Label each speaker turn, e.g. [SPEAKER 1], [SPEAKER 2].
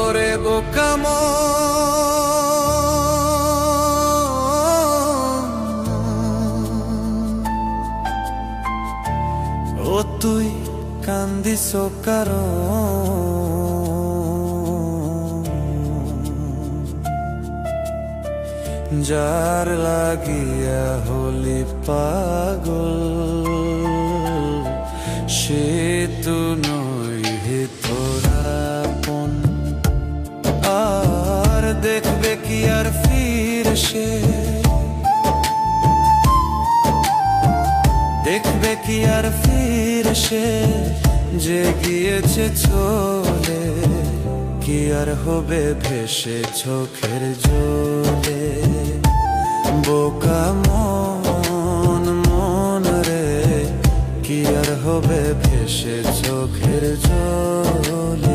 [SPEAKER 1] ওরে বোকা ও তুই কান্দিস কারণ যার লাগিয়া হলি পাগল সে তো নই হে তোরাপন আর দেখবে কি আর ফির সে দেখবে কি আর ফির সে যে গিয়েছে চলে কি আর হবে ভেসে চোখের জলে বোকা মন মন রে কি আর হবে ভেসে চোখের জলে